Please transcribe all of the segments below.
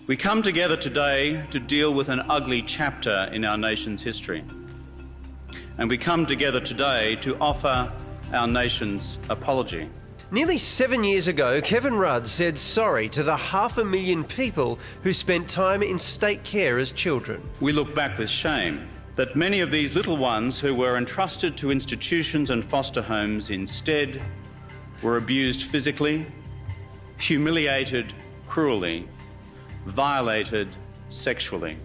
We come together today to deal with an ugly chapter in our nation's history. And we come together today to offer our nation's apology. Nearly 7 years ago, Kevin Rudd said sorry to the 500,000 people who spent time in state care as children. We look back with shame that many of these little ones who were entrusted to institutions and foster homes instead were abused physically, humiliated cruelly, violated sexually.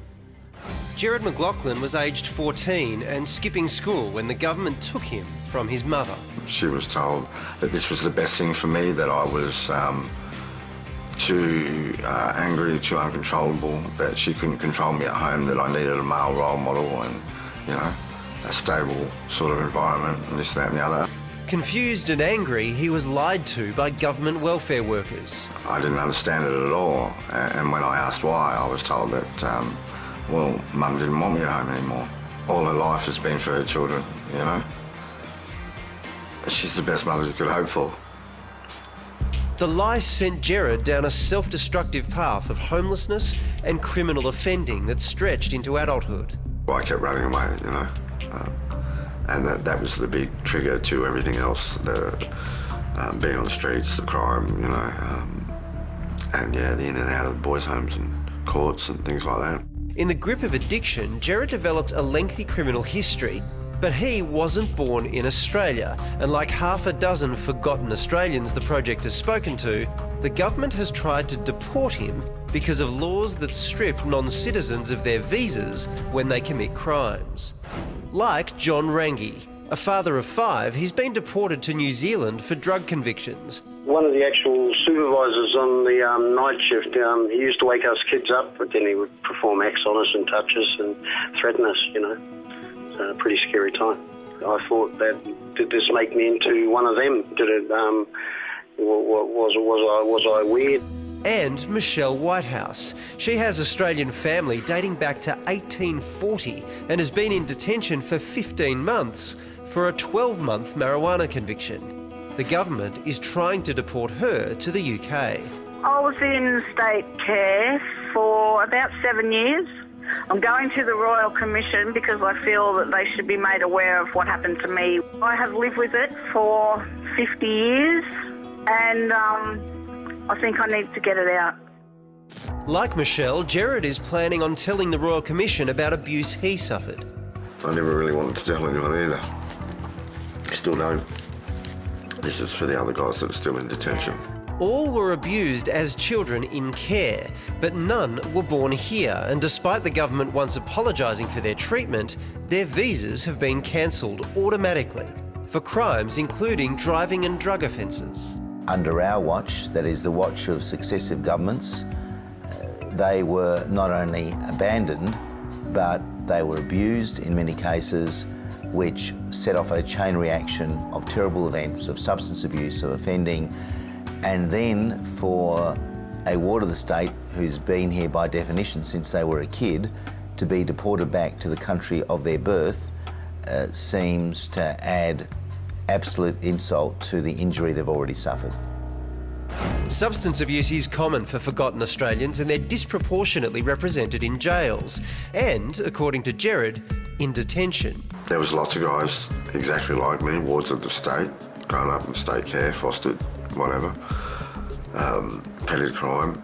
Gerard McLaughlin was aged 14 and skipping school when the government took him from his mother. She was told that this was the best thing for me, that I was too angry, too uncontrollable, that she couldn't control me at home, that I needed a male role model and, you know, a stable sort of environment and this, that and the other. Confused and angry, he was lied to by government welfare workers. I didn't understand it at all, and when I asked why, I was told that, well, Mum didn't want me at home anymore. All her life has been for her children, you know. She's the best mother you could hope for. The lie sent Gerard down a self-destructive path of homelessness and criminal offending that stretched into adulthood. Well, I kept running away, you know, and that was the big trigger to everything else, the being on the streets, the crime, you know, and yeah, the in and out of the boys' homes and courts and things like that. In the grip of addiction, Gerard developed a lengthy criminal history, but he wasn't born in Australia, and like half a dozen forgotten Australians the project has spoken to, the government has tried to deport him because of laws that strip non-citizens of their visas when they commit crimes. Like John Rangi, a father of 5, he's been deported to New Zealand for drug convictions. One of the actual supervisors on the night shift, he used to wake us kids up, but then he would perform acts on us and touch us and threaten us, you know. It's a pretty scary time. I thought that, did this make me into one of them? Did it, was I weird? And Michelle Whitehouse. She has Australian family dating back to 1840 and has been in detention for 15 months for a 12-month marijuana conviction. The government is trying to deport her to the UK. I was in state care for about 7 years. I'm going to the Royal Commission because I feel that they should be made aware of what happened to me. I have lived with it for 50 years and I think I need to get it out. Like Michelle, Gerard is planning on telling the Royal Commission about abuse he suffered. I never really wanted to tell anyone either. Still don't. This is for the other guys that are still in detention. All were abused as children in care, but none were born here, and despite the government once apologising for their treatment, their visas have been cancelled automatically for crimes including driving and drug offences. Under our watch, that is the watch of successive governments, they were not only abandoned, but they were abused in many cases, which set off a chain reaction of terrible events, of substance abuse, of offending, and then for a ward of the state who's been here by definition since they were a kid to be deported back to the country of their birth seems to add absolute insult to the injury they've already suffered. Substance abuse is common for forgotten Australians and they're disproportionately represented in jails and, according to Gerard, in detention. There was lots of guys exactly like me, wards of the state, grown up in state care, fostered, whatever, petty crime.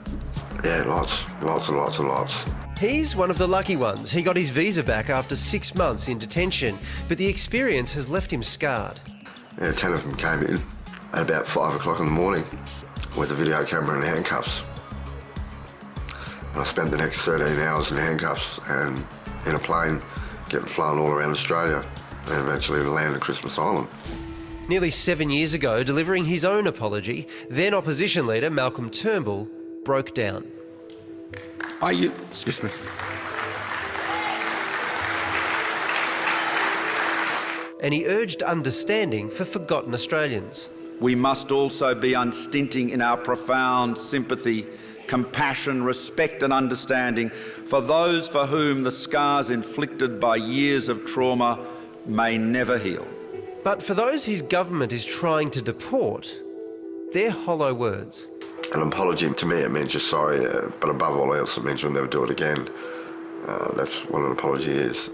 Yeah, lots and lots. He's one of the lucky ones. He got his visa back after 6 months in detention, but the experience has left him scarred. Yeah, 10 of them came in at about 5 o'clock in the morning with a video camera and handcuffs. And I spent the next 13 hours in handcuffs and in a plane getting flown all around Australia and eventually landed at Christmas Island. Nearly 7 years ago, delivering his own apology, then opposition leader Malcolm Turnbull broke down. Excuse me. And he urged understanding for forgotten Australians. We must also be unstinting in our profound sympathy, compassion, respect and understanding for those for whom the scars inflicted by years of trauma may never heal. But for those his government is trying to deport, they're hollow words. An apology, to me, it means you're sorry, but above all else, it means you'll never do it again. That's what an apology is.